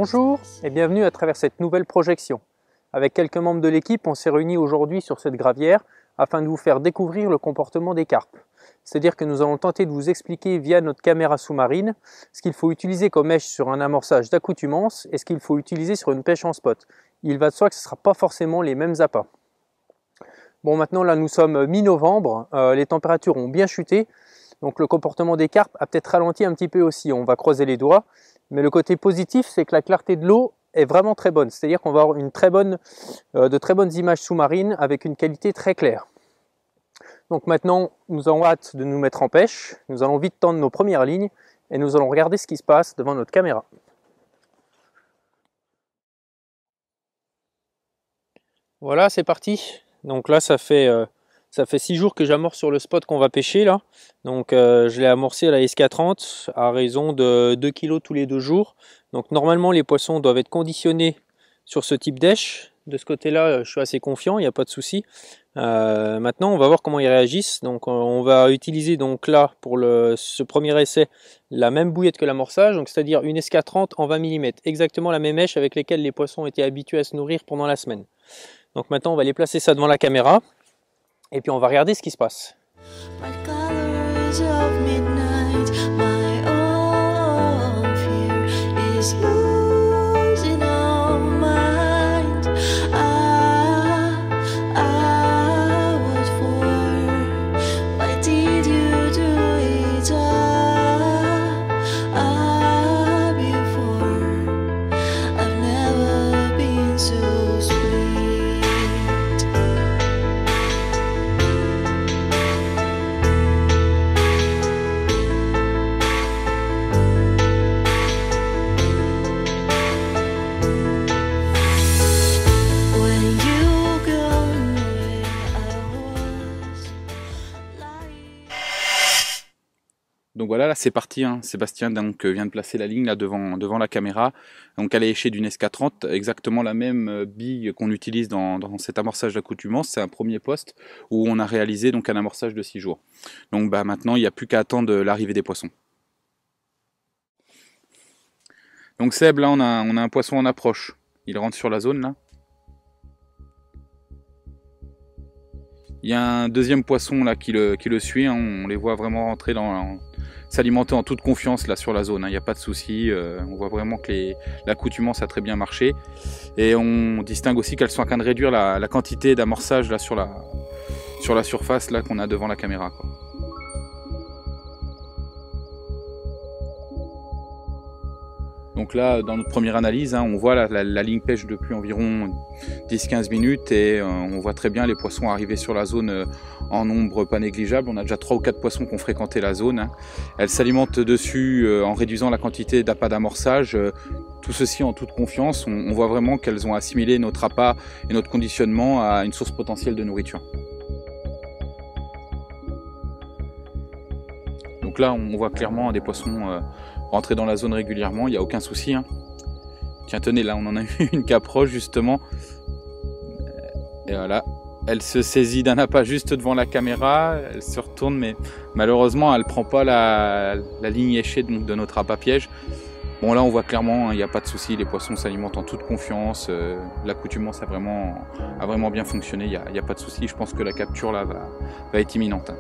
Bonjour et bienvenue à travers cette nouvelle projection. Avec quelques membres de l'équipe, on s'est réunis aujourd'hui sur cette gravière afin de vous faire découvrir le comportement des carpes. C'est-à-dire que nous allons tenter de vous expliquer via notre caméra sous-marine ce qu'il faut utiliser comme mèche sur un amorçage d'accoutumance et ce qu'il faut utiliser sur une pêche en spot. Il va de soi que ce ne sera pas forcément les mêmes appâts. Bon, maintenant là nous sommes mi-novembre, les températures ont bien chuté, donc le comportement des carpes a peut-être ralenti un petit peu aussi, on va croiser les doigts. Mais le côté positif, c'est que la clarté de l'eau est vraiment très bonne, c'est-à-dire qu'on va avoir de très bonnes images sous-marines avec une qualité très claire. Donc maintenant, nous avons hâte de nous mettre en pêche, nous allons vite tendre nos premières lignes et nous allons regarder ce qui se passe devant notre caméra. Voilà, c'est parti. Donc là, ça fait 6 jours que j'amorce sur le spot qu'on va pêcher là. Donc je l'ai amorcé à la SK30 à raison de 2 kg tous les 2 jours. Donc normalement les poissons doivent être conditionnés sur ce type d'èche. De ce côté-là, je suis assez confiant, il n'y a pas de souci. Maintenant, on va voir comment ils réagissent. Donc on va utiliser donc là pour ce premier essai la même bouillette que l'amorçage, donc c'est-à-dire une SK30 en 20 mm, exactement la même èche avec lesquelles les poissons étaient habitués à se nourrir pendant la semaine. Donc maintenant, on va les placer ça devant la caméra. Et puis on va regarder ce qui se passe. Donc voilà, là c'est parti, hein. Sébastien donc, vient de placer la ligne là devant la caméra. Donc elle est échée d'une SK30, exactement la même bille qu'on utilise dans cet amorçage d'accoutumance. C'est un premier poste où on a réalisé donc un amorçage de 6 jours. Donc bah, maintenant il n'y a plus qu'à attendre l'arrivée des poissons. Donc Seb, là on a un poisson en approche. Il rentre sur la zone là. Il y a un deuxième poisson là qui le suit, hein. On les voit vraiment rentrer s'alimenter en toute confiance là sur la zone, hein. Il n'y a pas de souci, on voit vraiment que l'accoutumance a très bien marché. Et on distingue aussi qu'elles sont en train de réduire la quantité d'amorçage là sur la surface là qu'on a devant la caméra, quoi. Donc là, dans notre première analyse, hein, on voit la ligne pêche depuis environ 10-15 minutes et on voit très bien les poissons arriver sur la zone en nombre pas négligeable. On a déjà 3 ou 4 poissons qui ont fréquenté la zone, hein. Elles s'alimentent dessus en réduisant la quantité d'appât d'amorçage. Tout ceci en toute confiance. On voit vraiment qu'elles ont assimilé notre appât et notre conditionnement à une source potentielle de nourriture. Donc là, on voit clairement des poissons rentrer dans la zone régulièrement, il n'y a aucun souci, hein. Tiens, tenez, là on en a eu une qui approche justement. Et voilà, elle se saisit d'un appât juste devant la caméra, elle se retourne, mais malheureusement elle ne prend pas la ligne échée de notre appât piège. Bon, là on voit clairement, il n'y a pas de souci, les poissons s'alimentent en toute confiance, l'accoutumance a vraiment bien fonctionné, il n'y a pas de souci. Je pense que la capture là va être imminente, hein.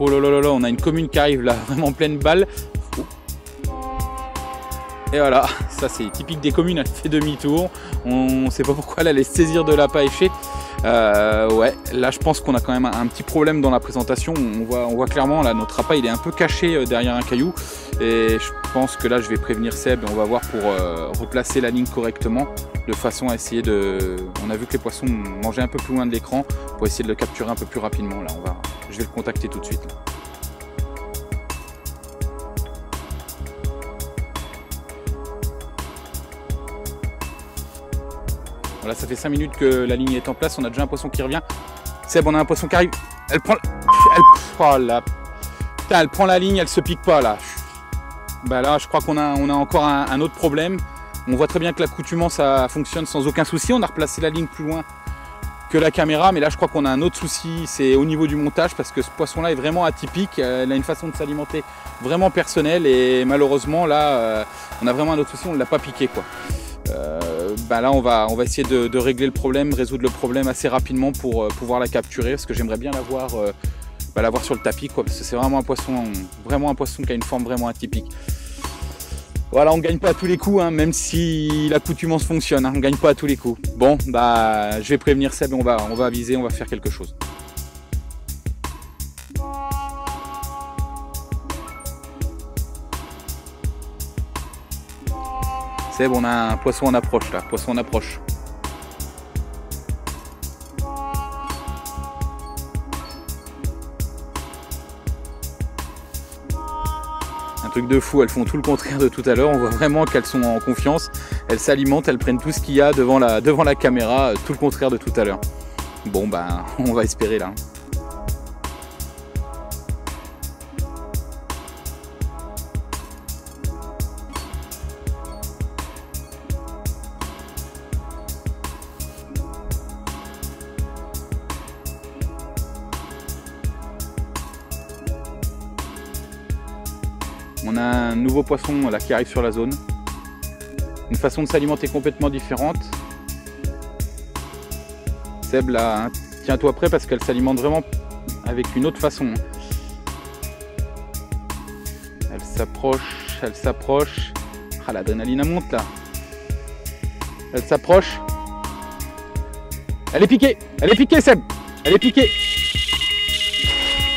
Oh là là là là, on a une commune qui arrive là, vraiment pleine balle. Et voilà, ça c'est typique des communes, elle fait demi-tour. On ne sait pas pourquoi elle allait se saisir de l'appât éché. Ouais, là je pense qu'on a quand même un petit problème dans la présentation. On voit clairement là notre appât il est un peu caché derrière un caillou. Et je pense que là je vais prévenir Seb et on va voir pour replacer la ligne correctement. De façon à essayer de... On a vu que les poissons mangeaient un peu plus loin de l'écran pour essayer de le capturer un peu plus rapidement. Là, je vais le contacter tout de suite. Là. Voilà, ça fait 5 minutes que la ligne est en place, on a déjà un poisson qui revient. Seb, on a un poisson qui arrive. Elle prend... Oh là... Putain, elle prend la ligne, elle se pique pas là. Bah là, je crois qu'on a encore un autre problème. On voit très bien que l'accoutumance ça fonctionne sans aucun souci. On a replacé la ligne plus loin que la caméra, mais là je crois qu'on a un autre souci, c'est au niveau du montage parce que ce poisson-là est vraiment atypique. Elle a une façon de s'alimenter vraiment personnelle et malheureusement là, on a vraiment un autre souci, on ne l'a pas piqué quoi. Bah là on va essayer de régler le problème, résoudre le problème assez rapidement pour pouvoir la capturer parce que j'aimerais bien la voir sur le tapis quoi, parce que c'est vraiment un poisson qui a une forme vraiment atypique. Voilà, on ne gagne pas à tous les coups, hein, même si l'accoutumance fonctionne, hein, on ne gagne pas à tous les coups. Bon, bah, je vais prévenir Seb et on va aviser, on va faire quelque chose. Seb, on a un poisson en approche là, poisson en approche. Un truc de fou, elles font tout le contraire de tout à l'heure, on voit vraiment qu'elles sont en confiance, elles s'alimentent, elles prennent tout ce qu'il y a devant la caméra, tout le contraire de tout à l'heure. Bon ben, on va espérer là. On a un nouveau poisson là qui arrive sur la zone. Une façon de s'alimenter complètement différente. Seb là, hein, tiens-toi prêt parce qu'elle s'alimente vraiment avec une autre façon. Elle s'approche, elle s'approche. Ah, l'adrénaline monte là. Elle s'approche. Elle est piquée Seb. Elle est piquée.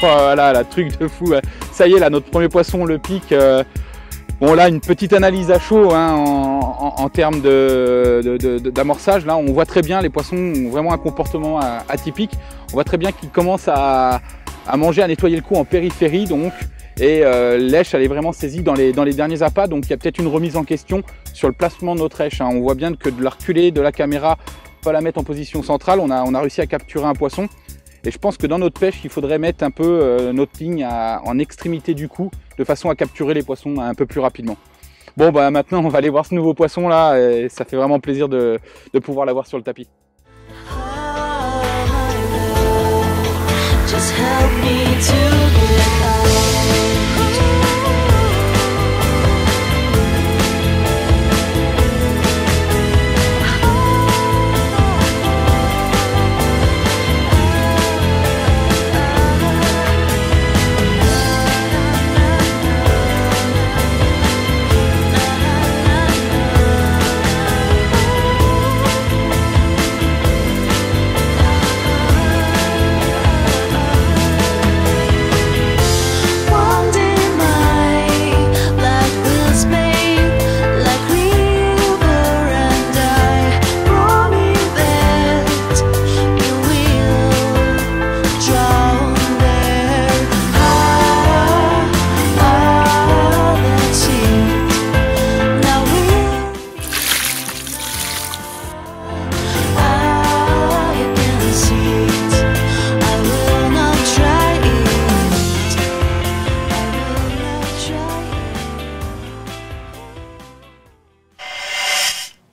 Voilà, la truc de fou. Ça y est, là, notre premier poisson, on le pique. Bon, là, une petite analyse à chaud hein, en termes d'amorçage. Là, on voit très bien, les poissons ont vraiment un comportement atypique. On voit très bien qu'ils commencent à manger, à nettoyer le cou en périphérie. Donc, et l'èche, elle est vraiment saisie dans les derniers appâts. Donc, il y a peut-être une remise en question sur le placement de notre èche. Hein. On voit bien que de la reculer de la caméra, pas la mettre en position centrale. On a réussi à capturer un poisson. Et je pense que dans notre pêche, il faudrait mettre un peu notre ligne en extrémité du cou, de façon à capturer les poissons un peu plus rapidement. Bon, bah maintenant, on va aller voir ce nouveau poisson là, et ça fait vraiment plaisir de pouvoir l'avoir sur le tapis.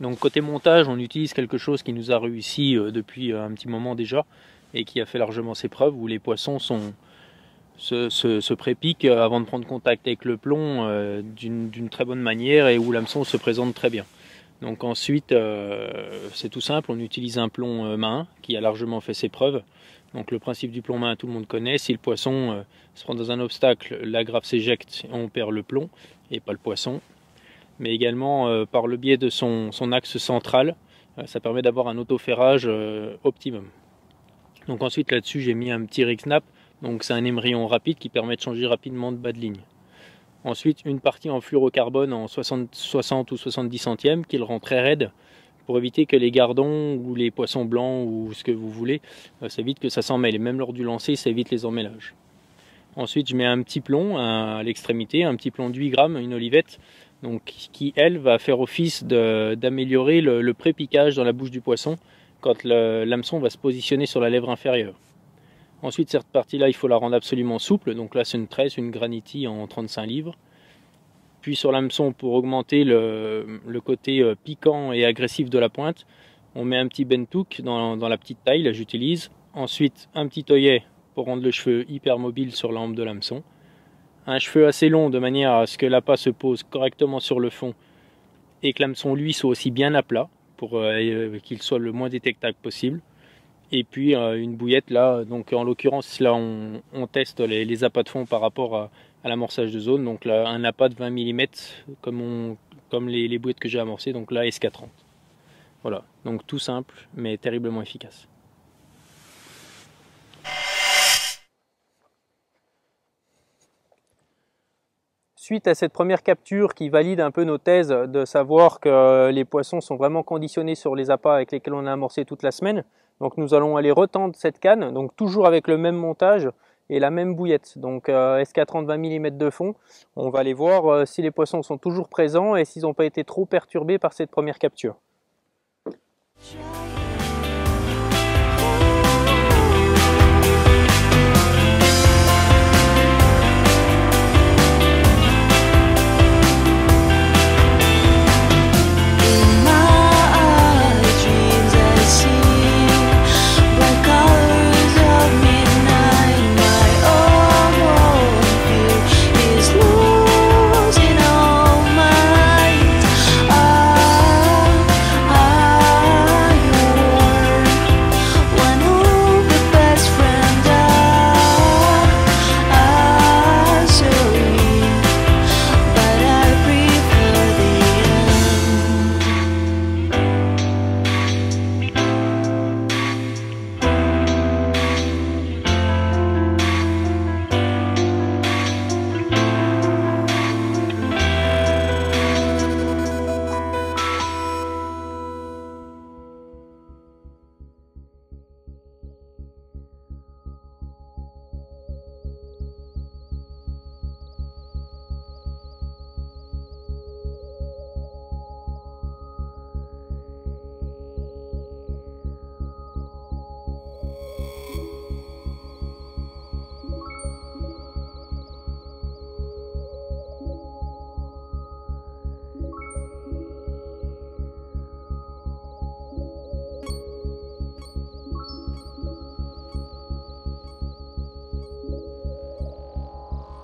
Donc côté montage, on utilise quelque chose qui nous a réussi depuis un petit moment déjà et qui a fait largement ses preuves, où les poissons se prépiquent avant de prendre contact avec le plomb d'une très bonne manière et où l'hameçon se présente très bien. Donc ensuite, c'est tout simple, on utilise un plomb main qui a largement fait ses preuves. Donc le principe du plomb main, tout le monde connaît. Si le poisson se prend dans un obstacle, la graffe s'éjecte, on perd le plomb et pas le poisson. Mais également par le biais de son axe central, ça permet d'avoir un autoferrage optimum. Donc ensuite là-dessus j'ai mis un petit rig snap, donc c'est un émerillon rapide qui permet de changer rapidement de bas de ligne. Ensuite une partie en fluorocarbone en 60 ou 70 centièmes qui le rend très raide pour éviter que les gardons ou les poissons blancs ou ce que vous voulez, ça évite que ça s'en mêle, et même lors du lancer ça évite les emmêlages. Ensuite je mets un petit plomb à l'extrémité, un petit plomb de 8 grammes, une olivette, donc, qui elle va faire office d'améliorer le pré-piquage dans la bouche du poisson quand l'hameçon va se positionner sur la lèvre inférieure. Ensuite cette partie là il faut la rendre absolument souple, donc là c'est une tresse, une graniti en 35 livres. Puis sur l'hameçon, pour augmenter le côté piquant et agressif de la pointe, on met un petit bentouk dans la petite taille, là j'utilise. Ensuite un petit œillet pour rendre le cheveu hyper mobile sur l'ambre de l'hameçon. Un cheveu assez long de manière à ce que l'appât se pose correctement sur le fond et que l'hameçon lui soit aussi bien à plat pour qu'il soit le moins détectable possible. Et puis une bouillette là, donc en l'occurrence là on teste les appâts de fond par rapport à l'amorçage de zone. Donc là un appât de 20 mm comme les bouillettes que j'ai amorcées, donc là SK30. Voilà, donc tout simple mais terriblement efficace. Suite à cette première capture qui valide un peu nos thèses de savoir que les poissons sont vraiment conditionnés sur les appâts avec lesquels on a amorcé toute la semaine, donc nous allons aller retendre cette canne, donc toujours avec le même montage et la même bouillette, donc SK30 20 mm de fond. On va aller voir si les poissons sont toujours présents et s'ils n'ont pas été trop perturbés par cette première capture.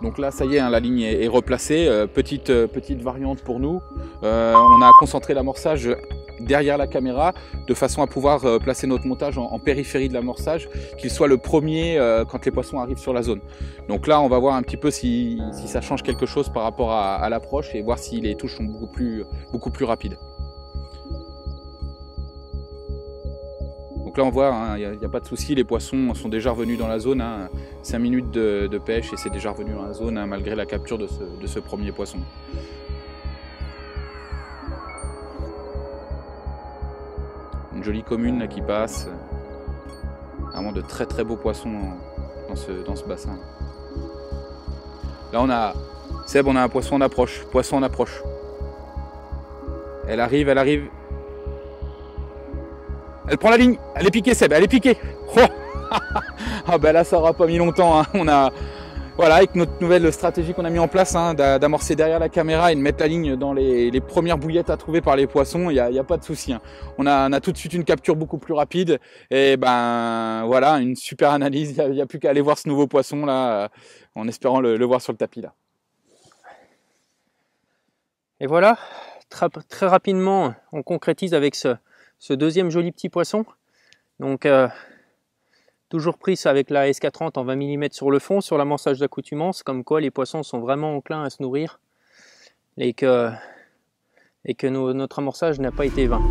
Donc là, ça y est, hein, la ligne est replacée. Petite variante pour nous. On a concentré l'amorçage derrière la caméra de façon à pouvoir placer notre montage en périphérie de l'amorçage, qu'il soit le premier quand les poissons arrivent sur la zone. Donc là, on va voir un petit peu si ça change quelque chose par rapport à l'approche et voir si les touches sont beaucoup plus rapides. Donc là on voit, il n'y a pas de souci, les poissons sont déjà revenus dans la zone, 5 minutes de pêche et c'est déjà revenu dans la zone malgré la capture de ce premier poisson. Une jolie commune là, qui passe, vraiment de très beaux poissons dans ce bassin. Là on a, Seb, on a un poisson en approche, Elle arrive. Elle prend la ligne, elle est piquée Seb, elle est piquée. Oh ah ben là ça aura pas mis longtemps, hein. On a, voilà, avec notre nouvelle stratégie qu'on a mis en place, hein, d'amorcer derrière la caméra et de mettre la ligne dans les premières bouillettes à trouver par les poissons, il n'y a pas de souci, hein. On a tout de suite une capture beaucoup plus rapide et ben voilà, une super analyse, il n'y a plus qu'à aller voir ce nouveau poisson là, en espérant le voir sur le tapis là. Et voilà, très rapidement on concrétise avec ce deuxième joli petit poisson. Donc toujours pris avec la SK30 en 20 mm sur le fond, sur l'amorçage d'accoutumance, comme quoi les poissons sont vraiment enclins à se nourrir et que notre amorçage n'a pas été vain.